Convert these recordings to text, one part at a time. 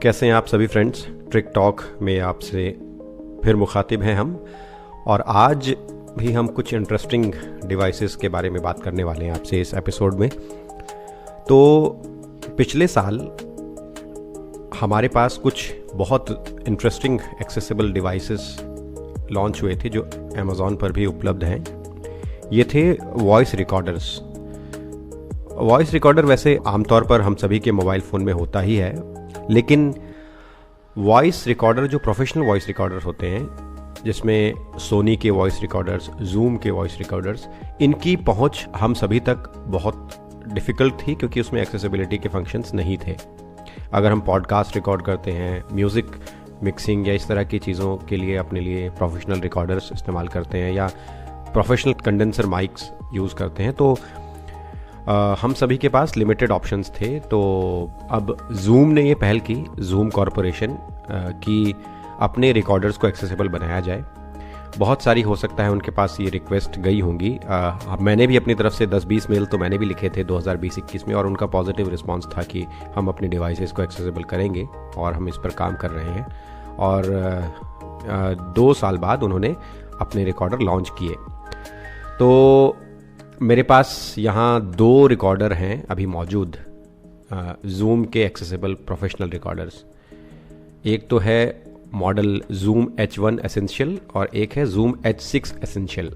कैसे हैं आप सभी फ्रेंड्स। ट्रिक टॉक में आपसे फिर मुखातिब हैं हम, और आज भी हम कुछ इंटरेस्टिंग डिवाइसेस के बारे में बात करने वाले हैं आपसे इस एपिसोड में। तो पिछले साल हमारे पास कुछ बहुत इंटरेस्टिंग एक्सेसिबल डिवाइसेस लॉन्च हुए थे जो अमेज़ॉन पर भी उपलब्ध हैं। ये थे वॉइस रिकॉर्डर्स। वॉइस रिकॉर्डर वैसे आमतौर पर हम सभी के मोबाइल फ़ोन में होता ही है, लेकिन वॉइस रिकॉर्डर जो प्रोफेशनल वॉइस रिकॉर्डर होते हैं, जिसमें सोनी के वॉइस रिकॉर्डर्स, जूम के वॉइस रिकॉर्डर्स, इनकी पहुंच हम सभी तक बहुत डिफ़िकल्ट थी क्योंकि उसमें एक्सेसिबिलिटी के फंक्शंस नहीं थे। अगर हम पॉडकास्ट रिकॉर्ड करते हैं, म्यूज़िक मिक्सिंग या इस तरह की चीज़ों के लिए अपने लिए प्रोफेशनल रिकॉर्डर्स इस्तेमाल करते हैं या प्रोफेशनल कंडेंसर माइक्स यूज़ करते हैं, तो हम सभी के पास लिमिटेड ऑप्शंस थे। तो अब जूम ने ये पहल की, जूम कॉरपोरेशन, कि अपने रिकॉर्डर्स को एक्सेसिबल बनाया जाए। बहुत सारी हो सकता है उनके पास ये रिक्वेस्ट गई होंगी। मैंने भी अपनी तरफ से 10-20 मेल तो मैंने भी लिखे थे 2020-21 में, और उनका पॉजिटिव रिस्पांस था कि हम अपने डिवाइसेस को एक्सेसिबल करेंगे और हम इस पर काम कर रहे हैं। और 2 साल बाद उन्होंने अपने रिकॉर्डर लॉन्च किए। तो मेरे पास यहाँ 2 रिकॉर्डर हैं अभी मौजूद, जूम के एक्सेसिबल प्रोफेशनल रिकॉर्डर्स। एक तो है मॉडल जूम H1 एसेंशियल और एक है जूम H6 एसेंशियल।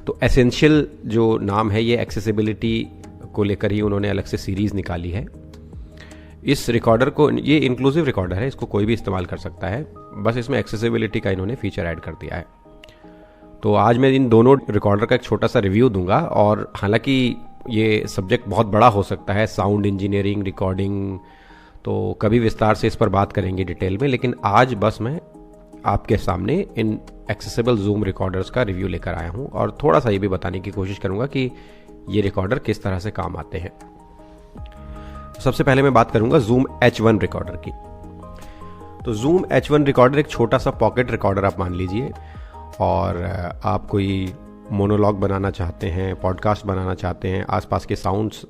तो एसेंशियल जो नाम है, ये एक्सेसिबिलिटी को लेकर ही उन्होंने अलग से सीरीज़ निकाली है। इस रिकॉर्डर को, ये इंक्लूसिव रिकॉर्डर है, इसको कोई भी इस्तेमाल कर सकता है, बस इसमें एक्सेसिबिलिटी का इन्होंने फीचर ऐड कर दिया है। तो आज मैं इन दोनों रिकॉर्डर का एक छोटा सा रिव्यू दूंगा, और हालांकि ये सब्जेक्ट बहुत बड़ा हो सकता है, साउंड इंजीनियरिंग, रिकॉर्डिंग, तो कभी विस्तार से इस पर बात करेंगे डिटेल में, लेकिन आज बस मैं आपके सामने इन एक्सेसिबल जूम रिकॉर्डर्स का रिव्यू लेकर आया हूँ, और थोड़ा सा ये भी बताने की कोशिश करूँगा कि ये रिकॉर्डर किस तरह से काम आते हैं। सबसे पहले मैं बात करूँगा जूम H1 रिकॉर्डर की। तो जूम H1 रिकॉर्डर एक छोटा सा पॉकेट रिकॉर्डर आप मान लीजिए, और आप कोई मोनोलॉग बनाना चाहते हैं, पॉडकास्ट बनाना चाहते हैं, आसपास के साउंड्स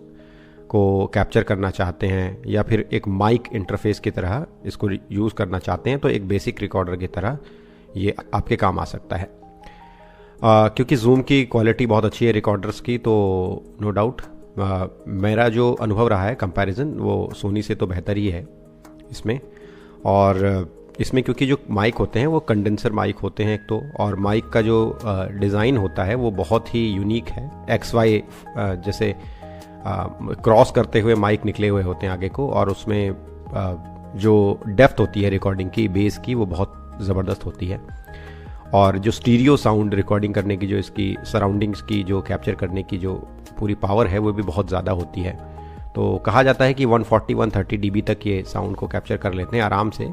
को कैप्चर करना चाहते हैं, या फिर एक माइक इंटरफेस की तरह इसको यूज़ करना चाहते हैं, तो एक बेसिक रिकॉर्डर की तरह ये आपके काम आ सकता है। क्योंकि जूम की क्वालिटी बहुत अच्छी है रिकॉर्डर्स की, तो नो डाउट मेरा जो अनुभव रहा है कंपैरिजन, वो सोनी से तो बेहतर ही है इसमें। और इसमें क्योंकि जो माइक होते हैं वो कंडेंसर माइक होते हैं एक तो, और माइक का जो डिज़ाइन होता है वो बहुत ही यूनिक है। XY जैसे क्रॉस करते हुए माइक निकले हुए होते हैं आगे को, और उसमें जो डेप्थ होती है रिकॉर्डिंग की, बेस की, वो बहुत ज़बरदस्त होती है। और जो स्टीरियो साउंड रिकॉर्डिंग करने की, जो इसकी सराउंडिंग्स की जो कैप्चर करने की जो पूरी पावर है, वो भी बहुत ज़्यादा होती है। तो कहा जाता है कि 140-130 dB तक ये साउंड को कैप्चर कर लेते हैं आराम से।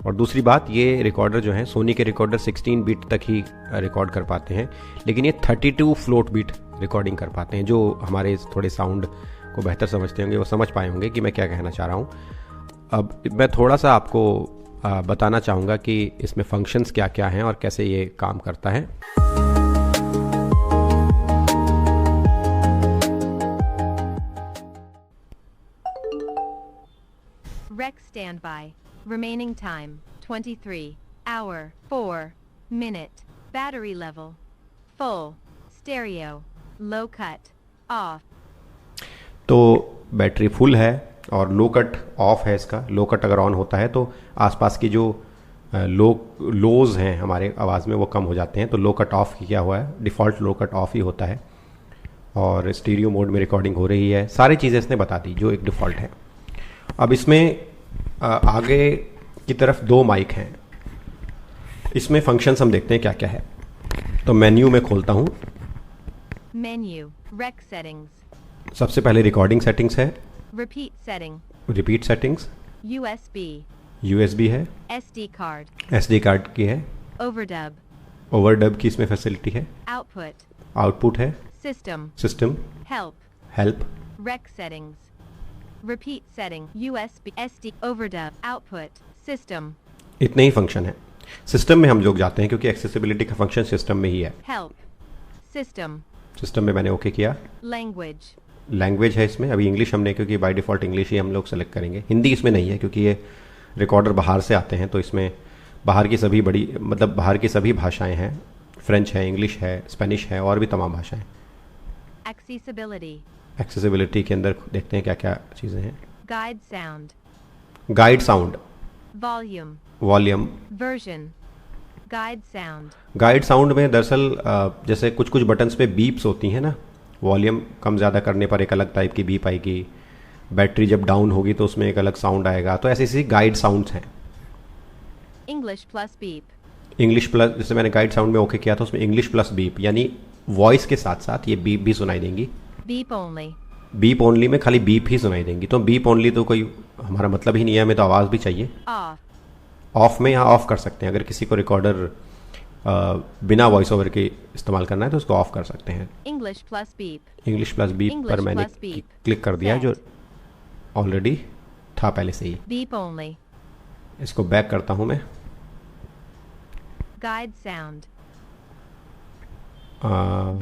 और दूसरी बात, ये रिकॉर्डर जो है, सोनी के रिकॉर्डर 16 बीट तक ही रिकॉर्ड कर पाते हैं, लेकिन ये 32 फ्लोट बीट रिकॉर्डिंग कर पाते हैं। जो हमारे थोड़े साउंड को बेहतर समझते होंगे वो समझ पाए होंगे कि मैं क्या कहना चाह रहा हूँ। अब मैं थोड़ा सा आपको बताना चाहूँगा कि इसमें फंक्शंस क्या क्या हैं और कैसे ये काम करता है। Rec standby. Remaining time 23 hour 4 minute. Battery level full. Stereo low cut off. तो बैटरी फुल है और लो कट ऑफ है इसका। लो कट अगर ऑन होता है तो आसपास की जो लोज हैं हमारे आवाज़ में वो कम हो जाते हैं। तो लो कट ऑफ किया हुआ है, डिफ़ॉल्ट लो कट ऑफ ही होता है, और स्टीरियो मोड में रिकॉर्डिंग हो रही है। सारी चीज़ें इसने बता दी जो एक डिफ़ॉल्ट है। अब इसमें आगे की तरफ 2 माइक हैं। इसमें फंक्शंस हम देखते हैं क्या क्या है। तो मेन्यू में खोलता हूँ। Menu. Rec settings. सबसे पहले रिकॉर्डिंग सेटिंग्स है, Repeat setting. Repeat settings, USB. USB है, SD card. SD कार्ड की है, Overdub. ओवरडब की इसमें फैसिलिटी है, Output. आउटपुट है, System. System, Help. Help, Rec settings. Repeat setting. USB. SD. Overdub. Output. System. इतने ही फंक्शन है। सिस्टम में हम लोग जाते हैं क्योंकि एक्सेसिबिलिटी का फंक्शन सिस्टम में ही है। Help. System. सिस्टम में मैंने ओके किया। Language. लैंग्वेज है इसमें, अभी इंग्लिश हमने, क्योंकि बाय डिफ़ॉल्ट इंग्लिश ही हम लोग सेलेक्ट करेंगे। हिंदी इसमें नहीं है क्योंकि ये रिकॉर्डर बाहर से आते हैं, तो इसमें बाहर की सभी भाषाएं हैं। फ्रेंच है, इंग्लिश है, स्पेनिश है और भी तमाम भाषाएं। एक्सेसिबिलिटी के अंदर देखते हैं क्या क्या चीज़ें हैं। Guide sound, volume, version, guide sound में दरअसल जैसे कुछ कुछ बटन्स पे बीप्स होती हैं ना, वॉल्यूम कम ज़्यादा करने पर एक अलग टाइप की बीप आएगी, बैटरी जब डाउन होगी तो उसमें एक अलग साउंड आएगा। तो ऐसी गाइड साउंड्स हैं। English plus beep, English plus, जैसे मैंने गाइड साउंड में ओके किया था, उसमें इंग्लिश प्लस बीप, यानी वॉइस के साथ साथ ये बीप भी सुनाई देंगी। बीप ओनली में खाली बीप ही सुनाई देंगी। तो बीप ओनली तो कोई हमारा मतलब ही नहीं है, हमें तो आवाज़ भी चाहिए। ऑफ में यहाँ ऑफ कर सकते हैं, अगर किसी को रिकॉर्डर बिना वॉइस ओवर के इस्तेमाल करना है तो उसको ऑफ कर सकते हैं। इंग्लिश प्लस बीप पर मैंने क्लिक कर दिया, जो ऑलरेडी था पहले से ही। बीप ओनली, इसको बैक करता हूं मैं। गाइड साउंड,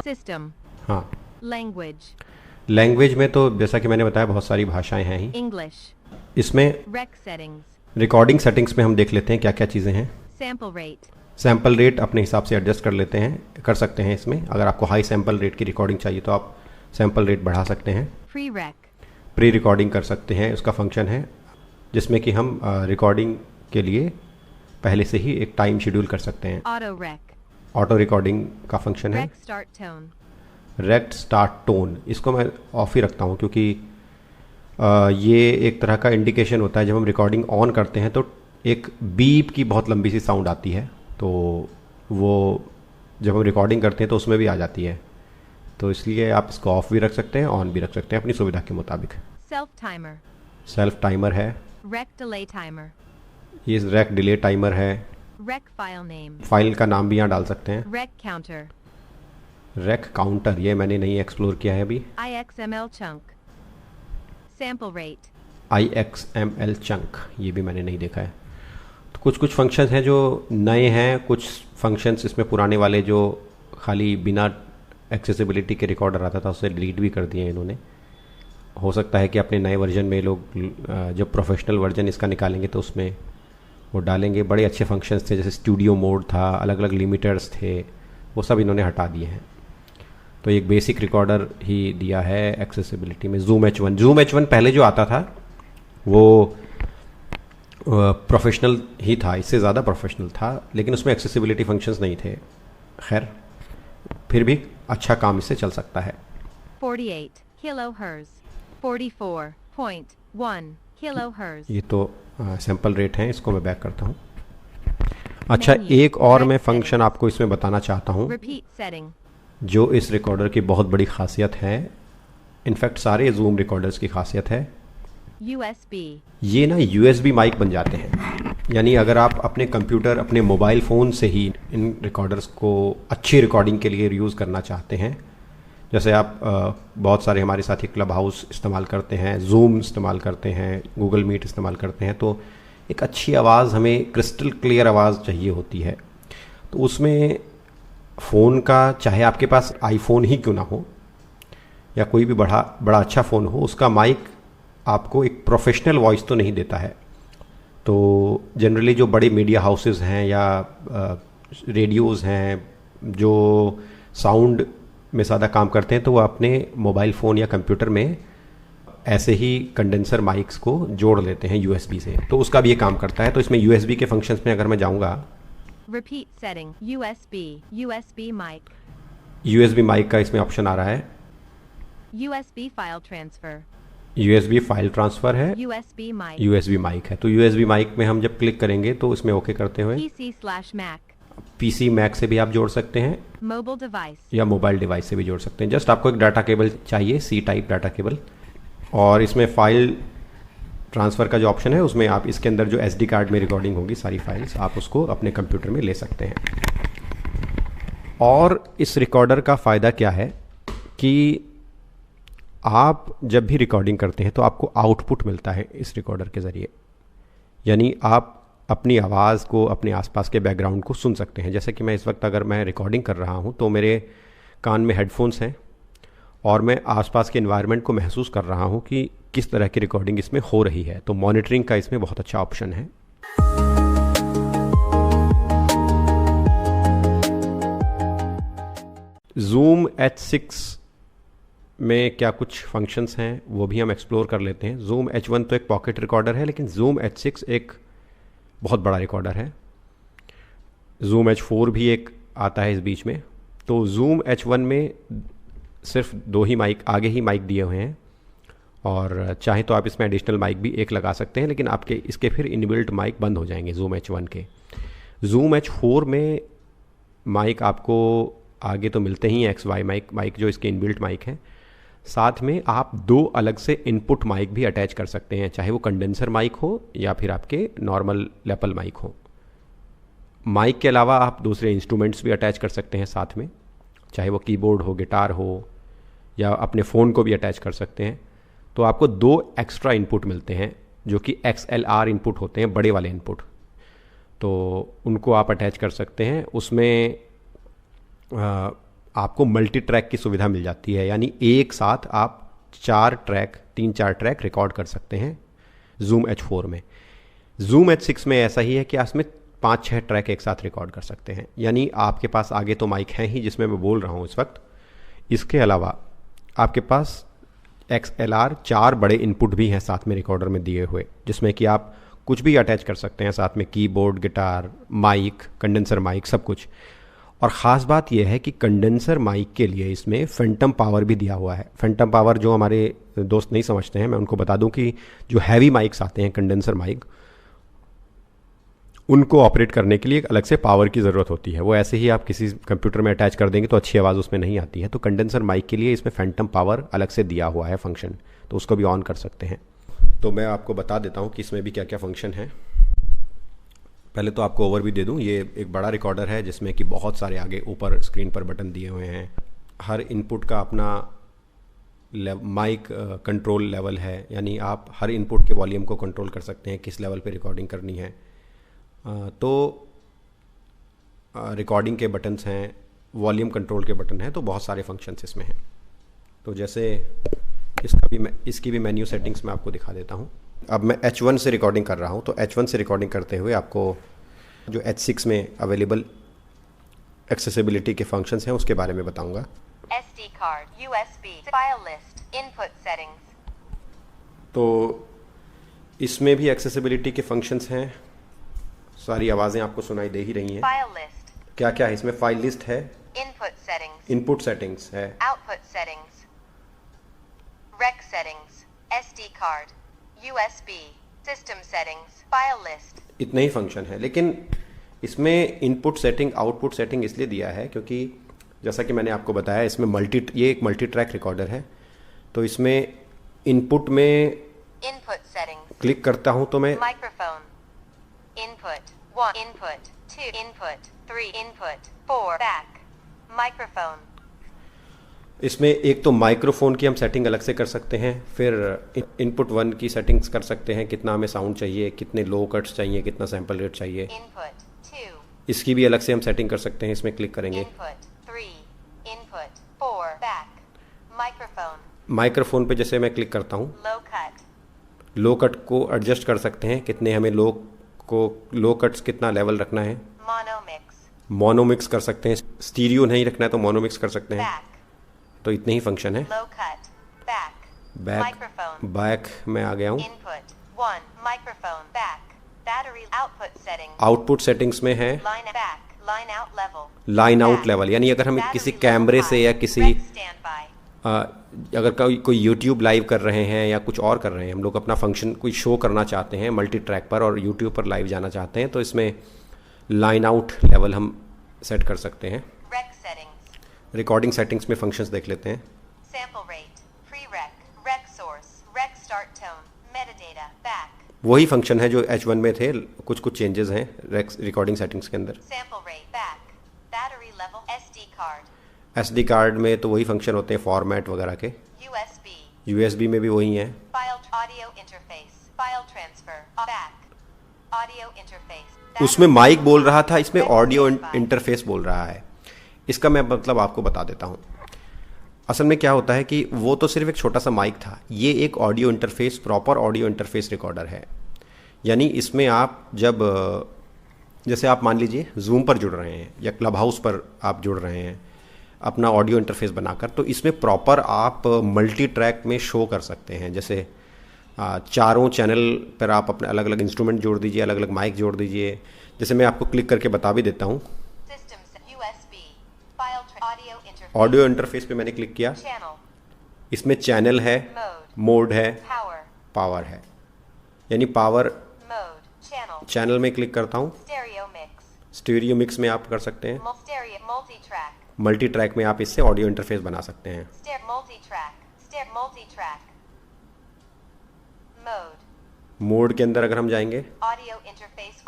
सिस्टम, हाँ, लैंग्वेज में तो जैसा कि मैंने बताया बहुत सारी भाषाएं हैं ही। इंग्लिश, इसमें रिकॉर्डिंग सेटिंग्स में हम देख लेते हैं क्या क्या चीज़ें हैं। सैंपल रेट अपने हिसाब से एडजस्ट कर सकते हैं इसमें। अगर आपको हाई सैंपल रेट की रिकॉर्डिंग चाहिए तो आप सैंपल रेट बढ़ा सकते हैं। प्री रिकॉर्डिंग कर सकते हैं, उसका फंक्शन है जिसमें कि हम रिकॉर्डिंग के लिए पहले से ही एक टाइम शेड्यूल कर सकते हैं। ऑटो रिकॉर्डिंग का फंक्शन है। रेक्ट स्टार्ट टोन, इसको मैं ऑफ ही रखता हूँ क्योंकि ये एक तरह का इंडिकेशन होता है। जब हम रिकॉर्डिंग ऑन करते हैं तो एक बीप की बहुत लंबी सी साउंड आती है, तो वो जब हम रिकॉर्डिंग करते हैं तो उसमें भी आ जाती है। तो इसलिए आप इसको ऑफ भी रख सकते हैं, ऑन भी रख सकते हैं अपनी सुविधा के मुताबिक। सेल्फ टाइमर है। ये रेक डिले टाइमर है। फाइल का नाम भी यहाँ डाल सकते हैं। रेक काउंटर, ये मैंने नहीं एक्सप्लोर किया है अभी। IXML चंक, ये भी मैंने नहीं देखा है। तो कुछ कुछ फंक्शंस हैं जो नए हैं, कुछ फंक्शंस इसमें पुराने वाले जो खाली बिना एक्सेसिबिलिटी के रिकॉर्डर आता था उसे डिलीट भी कर दिए इन्होंने। हो सकता है कि अपने नए वर्जन में लोग जब प्रोफेशनल वर्जन इसका निकालेंगे तो उसमें वो डालेंगे। बड़े अच्छे फंक्शंस थे, जैसे स्टूडियो मोड था, अलग अलग लिमिटर्स थे, वो सब इन्होंने हटा दिए हैं। तो एक बेसिक रिकॉर्डर ही दिया है एक्सेसिबिलिटी में। जूम H1 पहले जो आता था वो प्रोफेशनल ही था, इससे ज़्यादा प्रोफेशनल था, लेकिन उसमें एक्सेसिबिलिटी फंक्शंस नहीं थे। खैर, फिर भी अच्छा काम इससे चल सकता है। 48 किलोहर्ट्ज़, 44.1 किलोहर्ट्ज़। ये तो सैंपल रेट है, इसको मैं बैक करता हूँ। अच्छा, एक और मैं फंक्शन आपको इसमें बताना चाहता हूँ जो इस रिकॉर्डर की बहुत बड़ी खासियत है। इनफैक्ट सारे जूम रिकॉर्डर्स की खासियत है। USB, ये ना USB माइक बन जाते हैं। यानी अगर आप अपने कंप्यूटर, अपने मोबाइल फ़ोन से ही इन रिकॉर्डर्स को अच्छी रिकॉर्डिंग के लिए यूज़ करना चाहते हैं, जैसे आप बहुत सारे हमारे साथी क्लब हाउस इस्तेमाल करते हैं, जूम इस्तेमाल करते हैं, गूगल मीट इस्तेमाल करते हैं, तो एक अच्छी आवाज़, हमें क्रिस्टल क्लियर आवाज़ चाहिए होती है। तो उसमें फ़ोन का, चाहे आपके पास आईफोन ही क्यों ना हो या कोई भी बड़ा अच्छा फ़ोन हो, उसका माइक आपको एक प्रोफेशनल वॉइस तो नहीं देता है। तो जनरली जो बड़े मीडिया हाउसेस हैं या रेडियोज़ हैं जो साउंड में ज़्यादा काम करते हैं, तो वो अपने मोबाइल फ़ोन या कंप्यूटर में ऐसे ही कंडेंसर माइक्स को जोड़ लेते हैं USB से, तो उसका भी ये काम करता है। तो इसमें USB के फंक्शंस में अगर मैं जाऊँगा, repeat setting, USB mic, USB mic का इसमें ऑप्शन आ रहा है। USB file transfer, USB file transfer है, USB माइक है। तो USB माइक में हम जब क्लिक करेंगे तो इसमें ओके करते हुए PC मैक से भी आप जोड़ सकते हैं, या मोबाइल डिवाइस से भी जोड़ सकते हैं। जस्ट आपको एक डाटा केबल चाहिए, C टाइप डाटा केबल, और इसमें फाइल ट्रांसफ़र का जो ऑप्शन है उसमें आप इसके अंदर जो SD कार्ड में रिकॉर्डिंग होगी सारी फाइल्स, आप उसको अपने कंप्यूटर में ले सकते हैं। और इस रिकॉर्डर का फ़ायदा क्या है कि आप जब भी रिकॉर्डिंग करते हैं तो आपको आउटपुट मिलता है इस रिकॉर्डर के ज़रिए। यानी आप अपनी आवाज़ को, अपने आसपास के बैकग्राउंड को सुन सकते हैं। जैसे कि मैं इस वक्त अगर मैं रिकॉर्डिंग कर रहा हूं तो मेरे कान में हेडफोन्स हैं और मैं आसपास के एनवायरनमेंट को महसूस कर रहा हूं कि किस तरह की रिकॉर्डिंग इसमें हो रही है। तो मॉनिटरिंग का इसमें बहुत अच्छा ऑप्शन है। Zoom H6 में क्या कुछ फंक्शंस हैं वो भी हम एक्सप्लोर कर लेते हैं। Zoom H1 तो एक पॉकेट रिकॉर्डर है, लेकिन Zoom H6 एक बहुत बड़ा रिकॉर्डर है। Zoom H4 भी एक आता है इस बीच में। तो Zoom H1 में सिर्फ 2 ही माइक, आगे ही माइक दिए हुए हैं, और चाहे तो आप इसमें एडिशनल माइक भी एक लगा सकते हैं, लेकिन आपके इसके फिर इनबिल्ट माइक बंद हो जाएंगे Zoom H1 के। Zoom H4 में माइक आपको आगे तो मिलते ही हैं, XY माइक जो इसके इनबिल्ट माइक है। साथ में आप 2 अलग से इनपुट माइक भी अटैच कर सकते हैं, चाहे वो कंडेंसर माइक हो या फिर आपके नॉर्मल लैपल माइक हो। माइक के अलावा आप दूसरे इंस्ट्रूमेंट्स भी अटैच कर सकते हैं साथ में, चाहे वो कीबोर्ड हो, गिटार हो, या अपने फ़ोन को भी अटैच कर सकते हैं। तो आपको 2 एक्स्ट्रा इनपुट मिलते हैं जो कि XLR इनपुट होते हैं, बड़े वाले इनपुट। तो उनको आप अटैच कर सकते हैं। उसमें आपको मल्टी ट्रैक की सुविधा मिल जाती है, यानी एक साथ आप 3-4 ट्रैक रिकॉर्ड कर सकते हैं Zoom H4 में। Zoom H6 में ऐसा ही है कि इसमें 5-6 ट्रैक एक साथ रिकॉर्ड कर सकते हैं। यानी आपके पास आगे तो माइक है ही जिसमें मैं बोल रहा हूँ इस वक्त, इसके अलावा आपके पास XLR 4 बड़े इनपुट भी हैं साथ में रिकॉर्डर में दिए हुए, जिसमें कि आप कुछ भी अटैच कर सकते हैं साथ में, keyboard, guitar, mic, condenser mic, सब कुछ। और ख़ास बात यह है कि कंडेंसर माइक के लिए इसमें फैंटम पावर भी दिया हुआ है। फैंटम पावर जो हमारे दोस्त नहीं समझते हैं, मैं उनको बता दूं कि जो हैवी माइक्स आते हैं कंडेंसर माइक, उनको ऑपरेट करने के लिए एक अलग से पावर की ज़रूरत होती है। वो ऐसे ही आप किसी कंप्यूटर में अटैच कर देंगे तो अच्छी आवाज़ उसमें नहीं आती है। तो कंडेंसर माइक के लिए इसमें फैंटम पावर अलग से दिया हुआ है फंक्शन, तो उसको भी ऑन कर सकते हैं। तो मैं आपको बता देता हूँ कि इसमें भी क्या क्या फंक्शन है। पहले तो आपको ओवरव्यू दे दूँ। ये एक बड़ा रिकॉर्डर है जिसमें कि बहुत सारे आगे ऊपर स्क्रीन पर बटन दिए हुए हैं। हर इनपुट का अपना माइक कंट्रोल लेवल है, यानी आप हर इनपुट के वॉल्यूम को कंट्रोल कर सकते हैं, किस लेवल पे रिकॉर्डिंग करनी है। तो रिकॉर्डिंग के बटन्स हैं, वॉल्यूम कंट्रोल के बटन हैं, तो बहुत सारे फंक्शंस इसमें हैं। तो जैसे इसकी भी मेन्यू सेटिंग्स मैं आपको दिखा देता हूँ। अब मैं H1 से रिकॉर्डिंग कर रहा हूँ, तो H1 से रिकॉर्डिंग करते हुए आपको जो H6 में अवेलेबल एक्सेसिबिलिटी के फंक्शंस हैं उसके बारे में बताऊँगा। SD card, USB, file list, input settings. तो इसमें भी एक्सेसिबिलिटी के फंक्शंस हैं। सारी आवाज़ें आपको सुनाई दे ही रही हैं। File list, क्या क्या है इसमें? फाइल लिस्ट है, input settings, इनपुट सेटिंग्स है, output settings, rec settings, SD card, USB, system settings, file list. इतने ही फंक्शन है। लेकिन इसमें इनपुट सेटिंग, आउटपुट सेटिंग इसलिए दिया है क्योंकि जैसा कि मैंने आपको बताया, इसमें ये एक मल्टी ट्रैक रिकॉर्डर है। तो इसमें इनपुट में Input settings, क्लिक करता हूं तो मैं microphone, input, 1, input, 2, input, 3, input, 4, back, microphone, इसमें एक तो माइक्रोफोन की हम सेटिंग अलग से कर सकते हैं, फिर इनपुट 1 की सेटिंग्स कर सकते हैं, कितना हमें साउंड चाहिए, कितने लो कट्स चाहिए, कितना सैंपल रेट चाहिए, input, 2, इसकी भी अलग से हम सेटिंग कर सकते हैं। इसमें क्लिक करेंगे, input, 3, input, 4, back, microphone, microphone पे जैसे मैं क्लिक करता हूँ, low cut, लो कट को एडजस्ट कर सकते हैं, कितने हमें लो कट्स कितना लेवल रखना है। mono mix, मोनो मिक्स कर सकते हैं, स्टीरियो नहीं रखना है तो मोनो मिक्स कर सकते हैं। back, तो इतने ही फंक्शन है। low cut, back, microphone, back में आ गया हूँ। input, 1, microphone, back, battery, output settings, output settings में है line back, line out level, line out level, यानी अगर हम किसी battery कैमरे level से high, या किसी rec standby, अगर कोई यूट्यूब लाइव कर रहे हैं या कुछ और कर रहे हैं, हम लोग अपना फंक्शन कोई शो करना चाहते हैं मल्टी ट्रैक पर और यूट्यूब पर लाइव जाना चाहते हैं, तो इसमें लाइन आउट लेवल हम सेट कर सकते हैं। rec settings, रिकॉर्डिंग सेटिंग्स में फंक्शंस देख लेते हैं। sample rate, pre-rec, rec source, rec start tone, metadata, back, वही फंक्शन है जो H1 में थे, कुछ चेंजेस हैं रिकॉर्डिंग सेटिंग्स के अंदर। sample rate, back, battery level, SD card, SD card में तो वही फंक्शन होते हैं फॉर्मेट वगैरह के। USB, USB में भी वही है। file audio interface, file transfer, back, audio interface, उसमें माइक बोल रहा था, इसमें ऑडियो इंटरफेस बोल रहा है। इसका मैं मतलब आपको बता देता हूँ। असल में क्या होता है कि वो तो सिर्फ एक छोटा सा माइक था, ये एक audio interface, proper audio interface recorder है। यानी इसमें आप जब जैसे आप मान लीजिए जूम पर जुड़ रहे हैं या क्लब हाउस पर आप जुड़ रहे हैं, अपना ऑडियो इंटरफेस बनाकर, तो इसमें प्रॉपर आप मल्टी ट्रैक में शो कर सकते हैं। जैसे चारों चैनल पर आप अपने अलग अलग इंस्ट्रूमेंट जोड़ दीजिए, अलग अलग माइक जोड़ दीजिए। जैसे मैं आपको क्लिक करके बता भी देता हूँ। ऑडियो इंटरफेस पे मैंने क्लिक किया, इसमें चैनल है, मोड है, पावर है। यानी पावर चैनल में क्लिक करता हूँ, स्टीरियो मिक्स में आप कर सकते हैं, मल्टी ट्रैक में आप इससे ऑडियो इंटरफेस बना सकते हैं। मोड के अंदर अगर हम जाएंगे, audio interface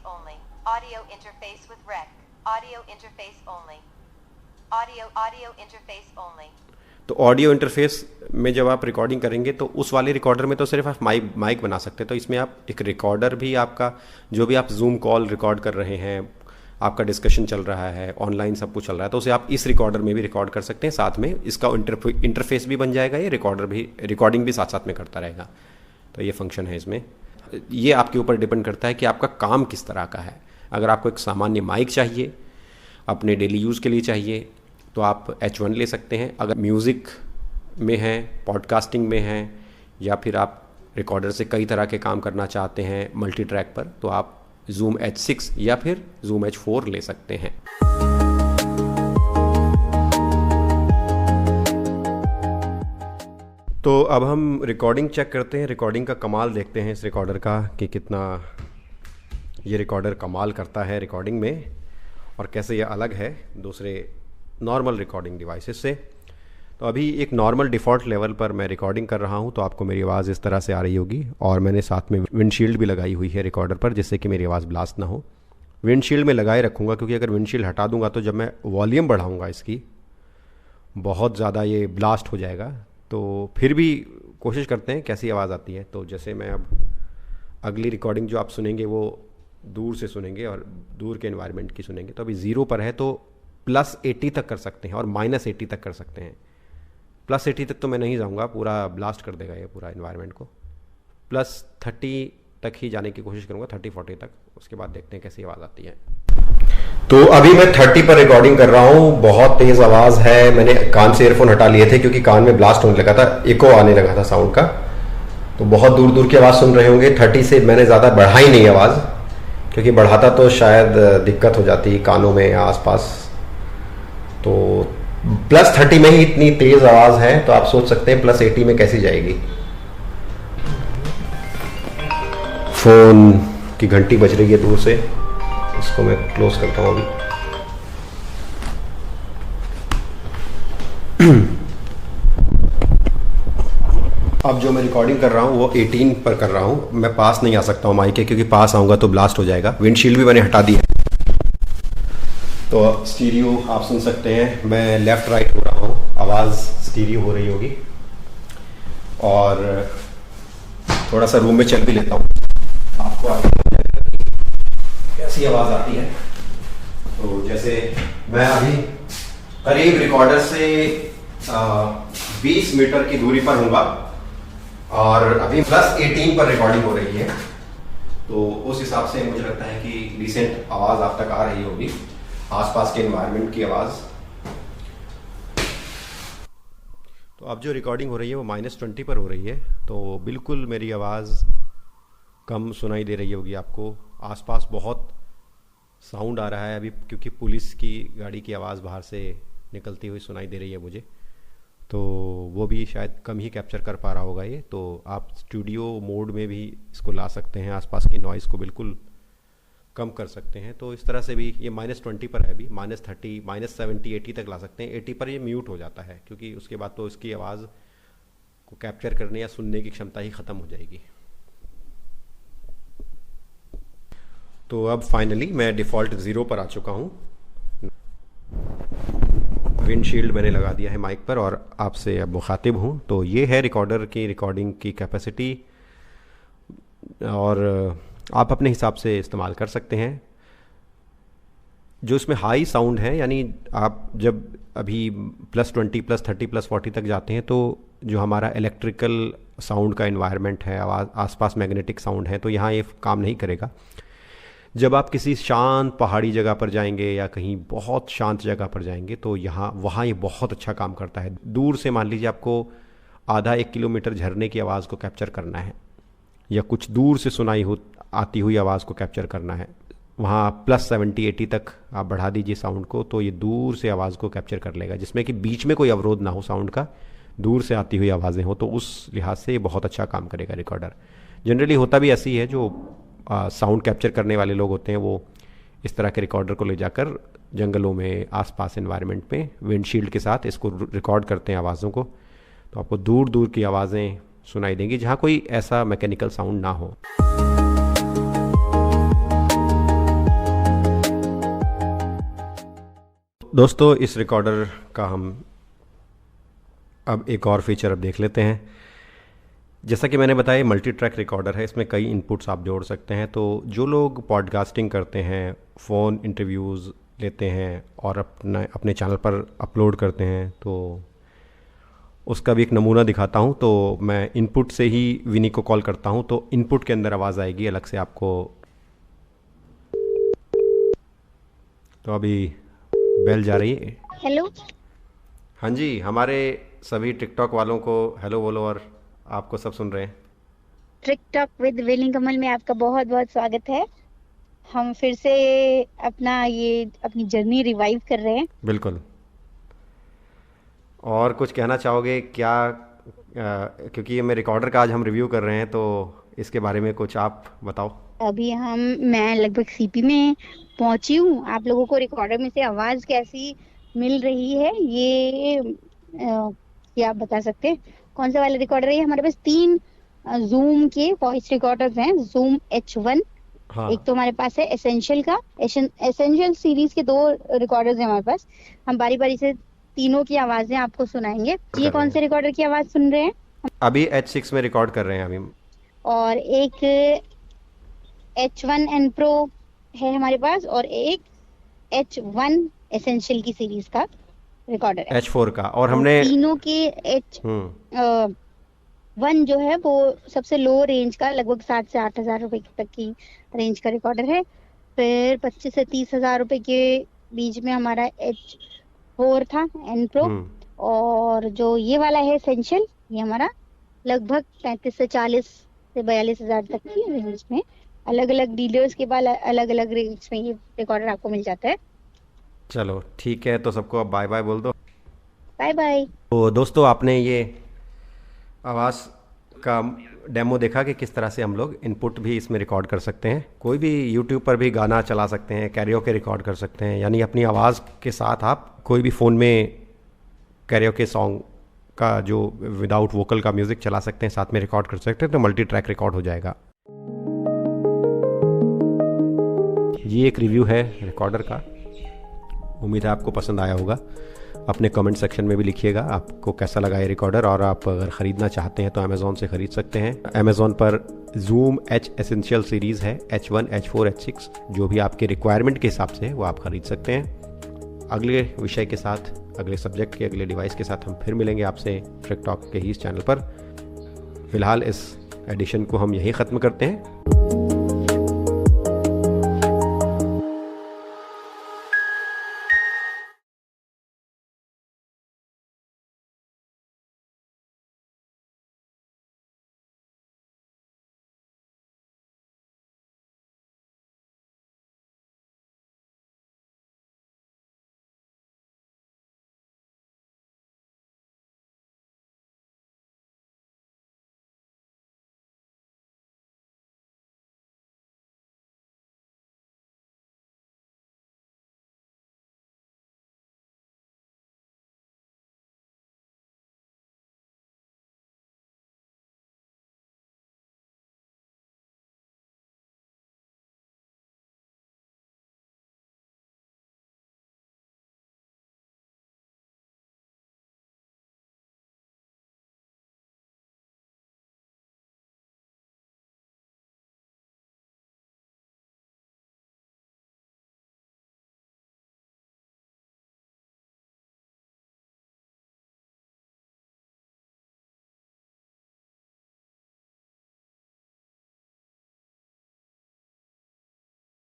only, audio interface with rec, audio interface only, audio interface only. तो ऑडियो इंटरफेस में जब आप रिकॉर्डिंग करेंगे तो उस वाले रिकॉर्डर में तो सिर्फ आप माइक बना सकते हैं। तो इसमें आप एक रिकॉर्डर भी, आपका जो भी आप जूम कॉल रिकॉर्ड कर रहे हैं, आपका डिस्कशन चल रहा है, ऑनलाइन सब कुछ चल रहा है, तो उसे आप इस रिकॉर्डर में भी रिकॉर्ड कर सकते हैं। साथ में इसका इंटरफेस भी बन जाएगा, ये रिकॉर्डर भी रिकॉर्डिंग भी साथ साथ में करता रहेगा। तो ये फंक्शन है इसमें। ये आपके ऊपर डिपेंड करता है कि आपका काम किस तरह का है। अगर आपको एक सामान्य माइक चाहिए, अपने डेली यूज़ के लिए चाहिए, तो आप H1 ले सकते हैं। अगर म्यूज़िक में हैं, पॉडकास्टिंग में हैं, या फिर आप रिकॉर्डर से कई तरह के काम करना चाहते हैं मल्टी ट्रैक पर, तो आप Zoom H6 या फिर Zoom H4 ले सकते हैं। तो अब हम रिकॉर्डिंग चेक करते हैं, रिकॉर्डिंग का कमाल देखते हैं इस रिकॉर्डर का कि कितना ये रिकॉर्डर कमाल करता है रिकॉर्डिंग में, और कैसे ये अलग है दूसरे नॉर्मल रिकॉर्डिंग डिवाइसेस से। तो अभी एक नॉर्मल डिफ़ॉल्ट लेवल पर मैं रिकॉर्डिंग कर रहा हूं, तो आपको मेरी आवाज़ इस तरह से आ रही होगी। और मैंने साथ में विंडशील्ड भी लगाई हुई है रिकॉर्डर पर, जिससे कि मेरी आवाज़ ब्लास्ट ना हो। विंडशील्ड में लगाए रखूँगा, क्योंकि अगर विंडशील्ड हटा दूंगा तो जब मैं वॉल्यूम बढ़ाऊँगा इसकी, बहुत ज़्यादा ये ब्लास्ट हो जाएगा। तो फिर भी कोशिश करते हैं कैसी आवाज़ आती है। तो जैसे मैं अब अगली रिकॉर्डिंग जो आप सुनेंगे वो दूर से सुनेंगे और दूर के एनवायरनमेंट की सुनेंगे। तो अभी 0 पर है, तो +80 तक कर सकते हैं और -80 तक कर सकते हैं। +80 तक तो मैं नहीं जाऊंगा, पूरा ब्लास्ट कर देगा ये पूरा एनवायरनमेंट को। +30 तक ही जाने की कोशिश करूंगा, 30-40 तक। उसके बाद देखते हैं कैसी आवाज़ आती है। तो अभी मैं 30 पर रिकॉर्डिंग कर रहा हूँ। बहुत तेज़ आवाज़ है। मैंने कान से ईयरफोन हटा लिए थे क्योंकि कान में ब्लास्ट होने लगा था, इको आने लगा था साउंड का। तो बहुत दूर दूर की आवाज़ सुन रहे होंगे। 30 से मैंने ज़्यादा बढ़ाई नहीं आवाज़, क्योंकि बढ़ाता तो शायद दिक्कत हो जाती कानों में या आसपास। तो +30 में ही इतनी तेज आवाज है, तो आप सोच सकते हैं +80 में कैसी जाएगी। फोन की घंटी बज रही है दूर से, इसको मैं क्लोज करता हूं अभी। अब जो मैं रिकॉर्डिंग कर रहा हूं वो 18 पर कर रहा हूं। मैं पास नहीं आ सकता हूं माइक के, क्योंकि पास आऊंगा तो ब्लास्ट हो जाएगा। विंडशील्ड भी मैंने हटा दी है। तो स्टीरियो आप सुन सकते हैं, मैं लेफ़्ट राइट हो रहा हूँ, आवाज़ स्टीरियो हो रही होगी। और थोड़ा सा रूम में चल भी लेता हूँ, आपको आगे कैसी आवाज़ आती है। तो जैसे मैं अभी करीब रिकॉर्डर से 20 मीटर की दूरी पर हूँगा, और अभी +18 पर रिकॉर्डिंग हो रही है। तो उस हिसाब से मुझे लगता है कि रिसेंट आवाज़ आप तक आ रही होगी, आसपास के एनवायरनमेंट की आवाज़। तो अब जो रिकॉर्डिंग हो रही है वो -20 पर हो रही है, तो बिल्कुल मेरी आवाज़ कम सुनाई दे रही होगी आपको। आसपास बहुत साउंड आ रहा है अभी, क्योंकि पुलिस की गाड़ी की आवाज़ बाहर से निकलती हुई सुनाई दे रही है मुझे। तो वो भी शायद कम ही कैप्चर कर पा रहा होगा ये। तो आप स्टूडियो मोड में भी इसको ला सकते हैं, आसपास की नॉइज़ को बिल्कुल कम कर सकते हैं। तो इस तरह से भी ये -20 पर है अभी, -30, -70, 80 तक ला सकते हैं। 80 पर ये म्यूट हो जाता है, क्योंकि उसके बाद तो इसकी आवाज़ को कैप्चर करने या सुनने की क्षमता ही ख़त्म हो जाएगी। तो अब फाइनली मैं डिफ़ॉल्ट 0 पर आ चुका हूँ। विंडशील्ड मैंने लगा दिया है माइक पर, और आपसे अब मुखातिब हूँ। तो ये है रिकॉर्डर की रिकॉर्डिंग की कैपेसिटी, और आप अपने हिसाब से इस्तेमाल कर सकते हैं। जो इसमें हाई साउंड है, यानी आप जब अभी +20, +30, +40 तक जाते हैं, तो जो हमारा इलेक्ट्रिकल साउंड का एनवायरनमेंट है, आवाज़ आसपास मैग्नेटिक साउंड है, तो यहाँ ये काम नहीं करेगा। जब आप किसी शांत पहाड़ी जगह पर जाएंगे या कहीं बहुत शांत जगह पर जाएंगे तो वहाँ ये बहुत अच्छा काम करता है। दूर से मान लीजिए आपको आधा 1 किलोमीटर झरने की आवाज़ को कैप्चर करना है या कुछ दूर से आती हुई आवाज़ को कैप्चर करना है, वहाँ +70-80 तक आप बढ़ा दीजिए साउंड को, तो ये दूर से आवाज़ को कैप्चर कर लेगा, जिसमें कि बीच में कोई अवरोध ना हो साउंड का, दूर से आती हुई आवाज़ें हो, तो उस लिहाज से ये बहुत अच्छा काम करेगा रिकॉर्डर। जनरली होता भी ऐसी है, जो साउंड कैप्चर करने वाले लोग होते हैं वो इस तरह के रिकॉर्डर को ले जाकर जंगलों में, आसपास एनवायरनमेंट में विंडशील्ड के साथ इसको रिकॉर्ड करते हैं आवाज़ों को, तो आपको दूर दूर की आवाज़ें सुनाई देंगी जहाँ कोई ऐसा मैकेनिकल साउंड ना हो। दोस्तों, इस रिकॉर्डर का हम अब एक और फीचर अब देख लेते हैं। जैसा कि मैंने बताया, मल्टी ट्रैक रिकॉर्डर है, इसमें कई इनपुट्स आप जोड़ सकते हैं। तो जो लोग पॉडकास्टिंग करते हैं, फ़ोन इंटरव्यूज़ लेते हैं और अपने चैनल पर अपलोड करते हैं, तो उसका भी एक नमूना दिखाता हूं। तो मैं इनपुट से ही विनी को कॉल करता हूं, तो इनपुट के अंदर आवाज़ आएगी अलग से आपको। तो अभी बेल जा रही है। हेलो। हाँ जी, हमारे सभी टिकटॉक वालों को हेलो बोलो, और आपको सब सुन रहे हैं। टिकटॉक विद विनी कमल में आपका बहुत बहुत स्वागत है। हम फिर से अपनी जर्नी रिवाइव कर रहे हैं। बिल्कुल। और कुछ कहना चाहोगे क्या? क्योंकि ये मैं रिकॉर्डर का आज हम रिव्यू कर रहे हैं, तो इसके बारे में कुछ आप बताओ। अभी मैं लगभग सीपी में पहुंची हूँ। आप लोगों को रिकॉर्डर में से आवाज कैसी मिल रही है ये आप बता सकते हैं? कौन सा वाला रिकॉर्डर है? हमारे पास 3 जूम के वॉइस रिकॉर्डर्स हैं। जूम H1, हाँ। एक तो हमारे पास है एसेंशियल का। एसेंशियल सीरीज के 2 रिकॉर्डर्स हैं हमारे पास। हम बारी बारी से तीनों की आवाजें आपको सुनाएंगे। ये कौन से रिकॉर्डर की आवाज सुन रहे हैं? अभी H6 में रिकॉर्ड कर रहे हैं अभी। और एक H1N Pro है हमारे पास, और एक H1 एसेंशियल की सीरीज का रिकॉर्डर है, H4 का। और हमने तीनों के H1 जो है वो सबसे लो रेंज का, लगभग 7 से 8 हजार रुपए तक की रेंज का रिकॉर्डर है। फिर 25 से 30 हजार रुपए के बीच में हमारा H4 था, N Pro। और जो ये वाला है एसेंशियल, ये हमारा लगभग 35 से 40 से 42 हजार तक की रेंज में, अलग अलग डीलर्स के बाद अलग अलग रेंज में ये रिकॉर्डर आपको मिल जाता है। चलो ठीक है, तो सबको अब बाय बाय बोल दो। Bye bye. तो दोस्तों, आपने ये आवाज़ का डेमो देखा कि किस तरह से हम लोग इनपुट भी इसमें रिकॉर्ड कर सकते हैं। कोई भी यूट्यूब पर भी गाना चला सकते हैं, कैरियोके रिकॉर्ड कर सकते हैं, यानी अपनी आवाज़ के साथ आप कोई भी फ़ोन में कैरियोके सॉन्ग का जो विदाउट वोकल का म्यूज़िक चला सकते हैं, साथ में रिकॉर्ड कर सकते हैं, तो मल्टी ट्रैक रिकॉर्ड हो जाएगा। ये एक रिव्यू है रिकॉर्डर का। उम्मीद है आपको पसंद आया होगा। अपने कमेंट सेक्शन में भी लिखिएगा आपको कैसा लगा ये रिकॉर्डर, और आप अगर ख़रीदना चाहते हैं तो अमेज़ॉन से ख़रीद सकते हैं। अमेज़ॉन पर Zoom H एसेंशियल सीरीज़ है, H1, H4, H6, जो भी आपके रिक्वायरमेंट के हिसाब से वो आप ख़रीद सकते हैं। अगले विषय के साथ, अगले सब्जेक्ट के, अगले डिवाइस के साथ हम फिर मिलेंगे आपसे टिकटॉक के ही इस चैनल पर। फ़िलहाल इस एडिशन को हम यहीं ख़त्म करते हैं।